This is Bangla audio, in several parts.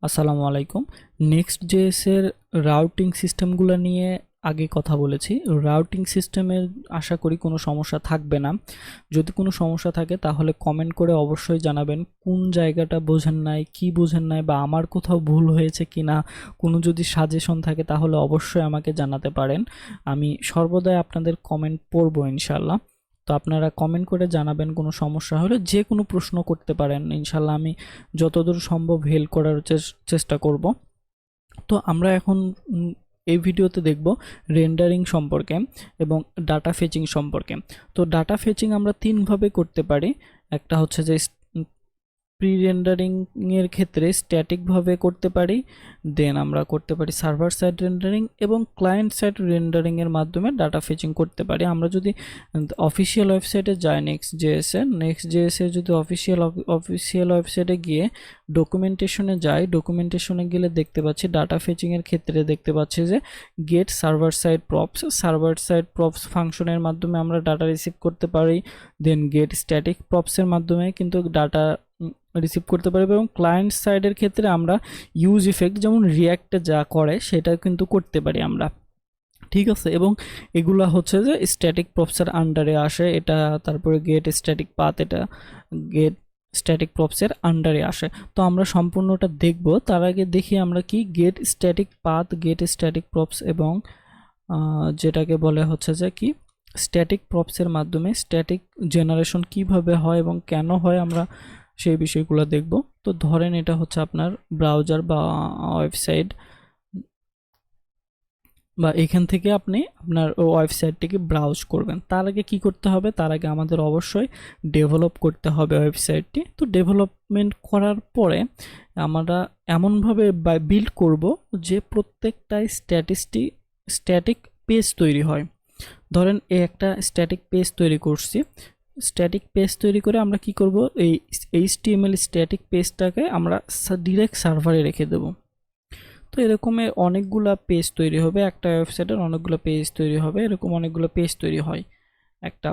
আসসালামু আলাইকুম। নেক্সট.জেএস এর রাউটিং সিস্টেমগুলো নিয়ে আগে কথা বলেছি। রাউটিং সিস্টেমের আশা করি কোনো সমস্যা থাকবে না। যদি কোনো সমস্যা থাকে তাহলে কমেন্ট করে অবশ্যই জানাবেন কোন জায়গাটা বোঝেন নাই, কি বোঝেন নাই, বা আমার কোথাও ভুল হয়েছে কিনা। কোনো যদি সাজেশন থাকে তাহলে অবশ্যই আমাকে জানাতে পারেন। আমি সর্বদাই আপনাদের কমেন্ট পড়ব ইনশাল্লাহ। তো আপনারা কমেন্ট করে জানাবেন, কোনো সমস্যা হলে যে কোনো প্রশ্ন করতে পারেন, ইনশাল্লাহ আমি যতদূর সম্ভব হেল্প করার চেষ্টা করব। তো আমরা এখন এই ভিডিওতে দেখব রেন্ডারিং সম্পর্কে এবং ডাটা ফেচিং সম্পর্কে। তো ডাটা ফেচিং আমরা তিনভাবে করতে পারি। একটা হচ্ছে যে প্রি রেন্ডারিং এর ক্ষেত্রে স্ট্যাটিক ভাবে করতে পারি, দেন আমরা করতে পারি সার্ভার সাইড রেন্ডারিং এবং ক্লায়েন্ট সাইড রেন্ডারিং এর মাধ্যমে ডাটা ফেচিং করতে পারি। আমরা যদি অফিসিয়াল ওয়েবসাইটে যাই নেক্সট.জেএস এর যদি অফিসিয়াল ওয়েবসাইটে গিয়ে ডকুমেন্টেশনে যাই, ডকুমেন্টেশনে গেলে দেখতে পাচ্ছি ডাটা ফেচিং এর ক্ষেত্রে দেখতে পাচ্ছি যে গেট সার্ভার সাইড প্রপস ফাংশনের মাধ্যমে আমরা ডাটা রিসিভ করতে পারি। দেন গেট স্ট্যাটিক প্রপসের মাধ্যমে কিন্তু ডাটা রিসিভ করতে পারবে, এবং ক্লায়েন্ট সাইডের ক্ষেত্রে আমরা ইউজ ইফেক্ট যেমন রিয়াক্টে যা করে সেটা কিন্তু করতে পারি আমরা। ঠিক আছে, এবং এগুলা হচ্ছে যে স্ট্যাটিক প্রপসের আন্ডারে আসে এটা। তারপরে গেট স্ট্যাটিক পাথ, এটা গেট স্ট্যাটিক প্রপসের আন্ডারে আসে। তো আমরা সম্পূর্ণটা দেখব। তার আগে দেখি আমরা কি get static path, get static props এবং যেটাকে বলে হচ্ছে যে কি স্ট্যাটিক প্রপসের মাধ্যমে স্ট্যাটিক জেনারেশন কিভাবে হয় এবং কেন হয় আমরা সেই বিষয়গুলো দেখব। তো ধরেন এটা হচ্ছে আপনার ব্রাউজার বা ওয়েবসাইট, বা এখান থেকে আপনি আপনার ওয়েবসাইটটিকে ব্রাউজ করবেন। তার আগে কি করতে হবে? তার আগে আমাদের অবশ্যই ডেভেলপ করতে হবে ওয়েবসাইটটি। তো ডেভেলপমেন্ট করার পরে আমরা এমনভাবে বিল্ড করব যে প্রত্যেকটাই স্ট্যাটিক পেজ তৈরি হয়। ধরেন এই একটা স্ট্যাটিক পেজ তৈরি করছি। স্ট্যাটিক পেজ তৈরি করে আমরা কি করব, এই এইচটিএমএল স্ট্যাটিক পেজটাকে আমরা ডিরেক্ট সার্ভারে রেখে দেব। তো এরকমের অনেকগুলা পেজ তৈরি হবে, একটা ওয়েবসাইটের অনেকগুলো পেজ তৈরি হবে, এরকম অনেকগুলো পেজ তৈরি হয়। একটা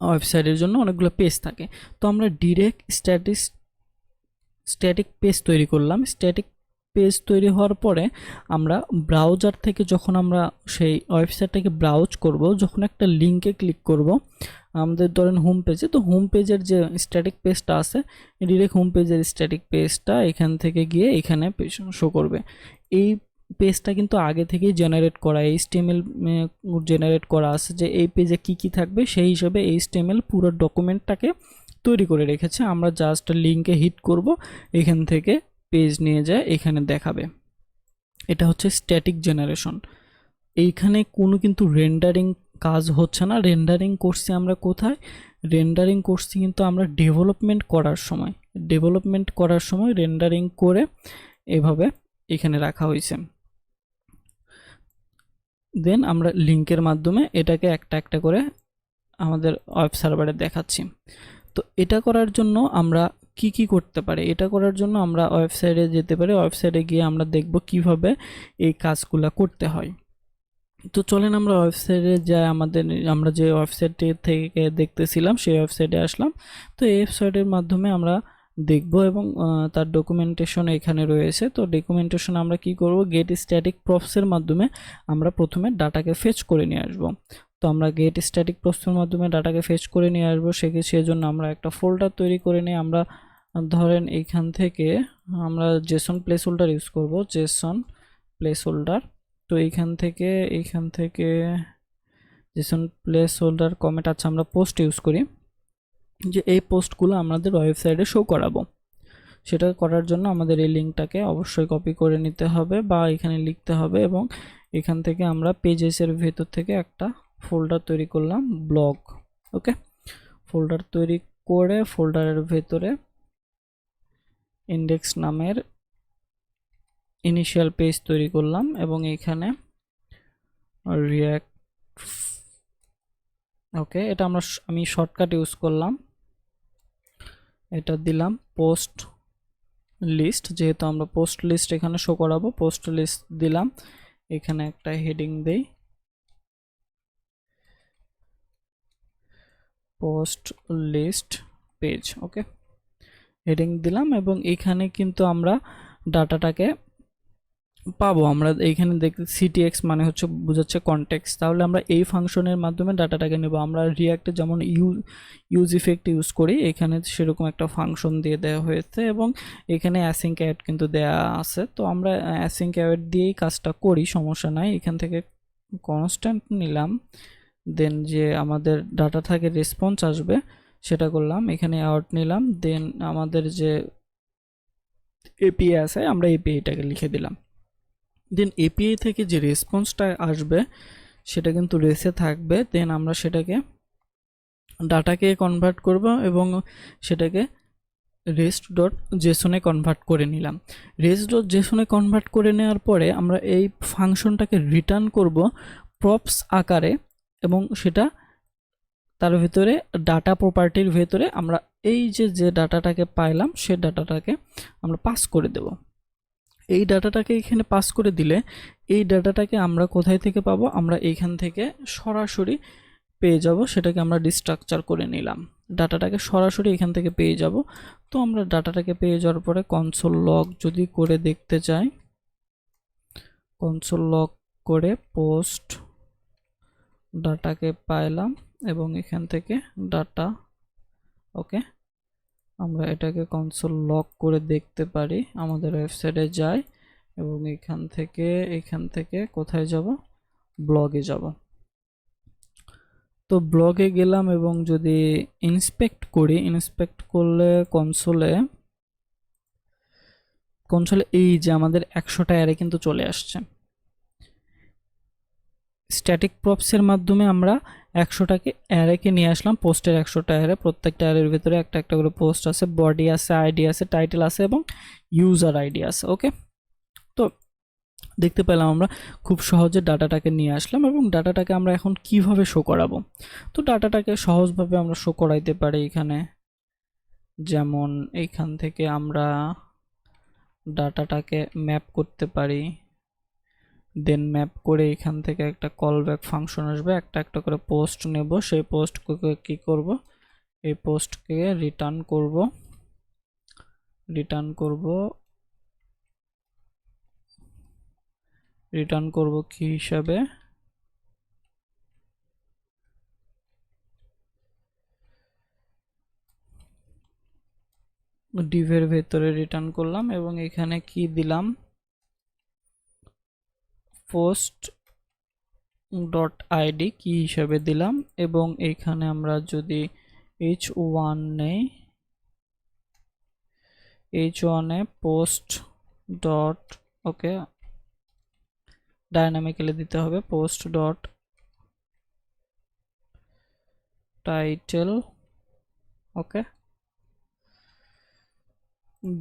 ওয়েবসাইটের জন্য অনেকগুলো পেজ থাকে। তো আমরা ডিরেক্ট স্ট্যাটিক পেজ তৈরি করলাম। স্ট্যাটিক পেজ তৈরি হওয়ার পরে আমরা ব্রাউজার থেকে যখন আমরা সেই ওয়েবসাইটটাকে ব্রাউজ করব, যখন একটা লিঙ্কে ক্লিক করব আমাদের ধরেন হোম পেজে, তো হোম পেজের যে স্ট্যাটিক পেজটা আছে, ডিরেক্ট হোম পেজের স্ট্যাটিক পেজটা এখান থেকে গিয়ে এখানে শো করবে। এই পেজটা কিন্তু আগে থেকেই জেনারেট করা, এইচটিএমএল জেনারেট করা আছে যে এই পেজে কি কি থাকবে, সেই হিসাবে এইচটিএমএল পুরো ডকুমেন্টটাকে তৈরি করে রেখেছে। আমরা জাস্ট লিঙ্কে হিট করব, এখান থেকে পেজ নিয়ে যায় এখানে দেখাবে। এটা হচ্ছে স্ট্যাটিক জেনারেশন। এইখানে কোনো কিন্তু রেন্ডারিং কাজ হচ্ছে না। রেন্ডারিং করছি আমরা কোথায়? রেন্ডারিং করছি কিন্তু আমরা ডেভেলপমেন্ট করার সময় রেন্ডারিং করে এভাবে এখানে রাখা হয়েছে। দেন আমরা লিঙ্কের মাধ্যমে এটাকে একটা একটা করে আমাদের ওয়েব সার্ভারে দেখাচ্ছি। তো এটা করার জন্য আমরা কি কি করতে পারি? এটা করার জন্য আমরা ওয়েবসাইটে যেতে পারি। ওয়েবসাইটে গিয়ে আমরা দেখব কিভাবে এই কাজগুলো করতে হয়। তো চলেন আমরা ওয়েবসাইটে যাই। আমরা যে ওয়েবসাইটটি থেকে দেখতেছিলাম সেই ওয়েবসাইটে আসলাম। তো এই ওয়েবসাইটের মাধ্যমে আমরা দেখব, এবং তার ডকুমেন্টেশন এখানে রয়েছে। তো ডকুমেন্টেশন আমরা কি করব, গেট স্ট্যাটিক প্রপসের মাধ্যমে আমরা প্রথমে ডাটাকে ফেচ করে নিয়ে আসব। তো আমরা গেট স্ট্যাটিক প্রপসের মাধ্যমে ডাটাকে ফেচ করে নিয়ে আসবো। সেজন্য আমরা একটা ফোল্ডার তৈরি করে নিই। আমরা ধরেন এইখান থেকে আমরা জেসন প্লেস হোল্ডার ইউজ করব, জেসন প্লেস হোল্ডার। তো এইখান থেকে জেসন প্লেস হোল্ডার কমেন্ট, আচ্ছা আমরা পোস্ট ইউজ করি, যে এই পোস্টগুলো আমাদের ওয়েবসাইটে শো করাবো। সেটা করার জন্য আমাদের এই লিঙ্কটাকে অবশ্যই কপি করে নিতে হবে বা এখানে লিখতে হবে, এবং এখান থেকে আমরা পেজেসের ভেতর থেকে একটা ফোল্ডার তৈরি করলাম, ব্লগ। ওকে, ফোল্ডার তৈরি করে ফোল্ডারের ভেতরে ইন্ডেক্স নামের ইনিশিয়াল পেজ তৈরি করলাম, এবং এখানে রিয়াক্ট, ওকে, এটা আমি শর্টকাট ইউজ করলাম। এটা দিলাম পোস্ট লিস্ট, যেহেতু আমরা পোস্ট লিস্ট এখানে শো করাবো, পোস্ট লিস্ট দিলাম। এখানে একটা হেডিং দেই, পোস্ট লিস্ট পেজ। ওকে, হেডিং দিলাম, এবং এখানে কিন্তু আমরা ডাটাটাকে পাবো। আমরা এইখানে দেখতে ctx মানে হচ্ছে বোঝাচ্ছে কনটেক্সট, তাহলে আমরা এই ফাংশনের মাধ্যমে ডাটাটাকে নেব। আমরা রিয়াক্টে যেমন ইউজ ইফেক্ট ইউজ করি, এখানে সেরকম একটা ফাংশন দিয়ে দেওয়া হয়েছে এবং এখানে অ্যাসিঙ্ক অ্যাড কিন্তু দেয়া আছে। তো আমরা অ্যাসিঙ্ক অ্যাড দিয়েই কাজটা করি, সমস্যা নাই। এখান থেকে কনস্ট্যান্ট নিলাম, দেন যে আমাদের ডাটা থেকে রেসপন্স আসবে সেটা করলাম, এখানে আউট নিলাম, দেন আমাদের যে এপিআই আছে আমরা এপিআইটাকে লিখে দিলাম। দেন এপিআই থেকে যে রেসপন্সটা আসবে সেটা কিন্তু রেসে থাকবে, দেন আমরা সেটাকে ডাটাকে কনভার্ট করব এবং সেটাকে রেস্ট ডট জেসনে কনভার্ট করে নিলাম। রেস্ট ডট জেসনে কনভার্ট করে নেওয়ার পরে আমরা এই ফাংশনটাকে রিটার্ন করব প্রপস আকারে, এবং সেটা তার ভিতরে ডাটা প্রপার্টির ভিতরে আমরা এই যে ডাটাটাকে পাইলাম সে ডাটাটাকে আমরা পাস করে দেব। এই ডাটাটাকে এখানে পাস করে দিলে এই ডাটাটাকে আমরা কোথায় থেকে পাবো, আমরা এইখান থেকে সরাসরি পেয়ে যাব, সেটাকে আমরা ডিস্ট্রাকচার করে নিলাম। ডাটাটাকে সরাসরি এখান থেকে পেয়ে যাব। তো আমরা ডাটাটাকে পেয়ে যাওয়ার পরে কনসোল লগ যদি করে দেখতে চাই, কনসোল লগ করে পোস্ট ডাটাকে পাইলাম এবং এখান থেকে ডাটা, ওকে, আমরা এটাকে কনসোল লগ করে দেখতে পারি। আমাদের ওয়েবসাইটে যাই এবং এখান থেকে কোথায় যাব, ব্লগে যাব। তো ব্লগে গেলাম এবং যদি ইন্সপেক্ট করি, ইন্সপেক্ট করলে কনসোলে এই যে আমাদের 100টা অ্যারে কিন্তু চলে আসছে। স্ট্যাটিক প্রপসের মাধ্যমে আমরা 100টাকে অ্যারেকে নিয়ে আসলাম, পোস্টের 100টা অ্যারে, প্রত্যেকটা অ্যারের ভিতরে একটা একটা করে পোস্ট আছে, বডি আছে, আইডি আছে, টাইটেল আছে এবং ইউজার আইডি আছে। ওকে, তো দেখতে পেলাম আমরা খুব সহজে ডাটাটাকে নিয়ে আসলাম এবং ডাটাটাকে আমরা এখন কিভাবে শো করাবো। তো ডাটাটাকে সহজভাবে আমরা শো করাইতে পারি এখানে, যেমন এইখান থেকে আমরা ডাটাটাকে ম্যাপ করতে পারি। দেন ম্যাপ করে এখান থেকে একটা কল ব্যাক ফাংশন আসবে, একটা একটা করে পোস্ট নেব, সেই পোস্টকে কি করব, এই পোস্টকে রিটার্ন করব কি হিসাবে, ডিভের ভেতরে রিটার্ন করলাম এবং এখানে কি দিলাম, পোস্ট ডট আইডি কি হিসাবে দিলাম এবং এখানে আমরা যদি h1 নেই, h1 এ পোস্ট ডট, ওকে, ডাইনামিক্যালি দিতে হবে, পোস্ট ডট টাইটেল, ওকে,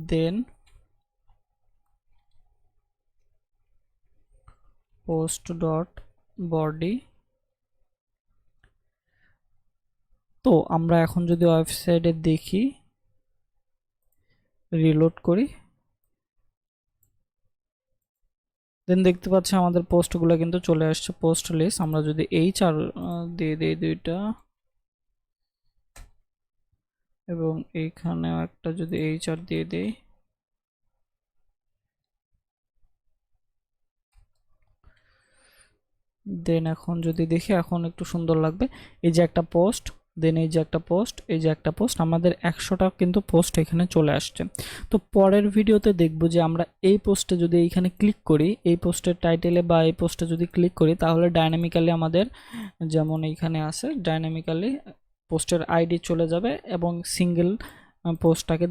দেন পোস্ট ডট বডি। তো আমরা এখন যদি ওয়েবসাইটে দেখি, রিলোড করি, দেন দেখতে পাচ্ছি আমাদের পোস্টগুলো কিন্তু চলে আসছে পোস্ট লিস্ট। আমরা যদি HR দিয়ে দিই দুইটা এবং এইখানেও একটা যদি HR দিয়ে দিই, দেন এখন যদি দেখি এখন একটু সুন্দর লাগবে। এই যে একটা পোস্ট, দেন এই যে একটা পোস্ট, এই যে একটা পোস্ট, আমাদের 100টা কিন্তু পোস্ট এখানে চলে আসছে। তো পরের ভিডিওতে দেখব যে আমরা এই পোস্টে যদি এইখানে ক্লিক করি, এই পোস্টের টাইটেলে বা এই পোস্টে যদি ক্লিক করি, তাহলে ডাইনামিক্যালি আমাদের যেমন এইখানে আছে ডাইনামিক্যালি পোস্টের আইডি চলে যাবে এবং সিঙ্গেল পোস্টটাকে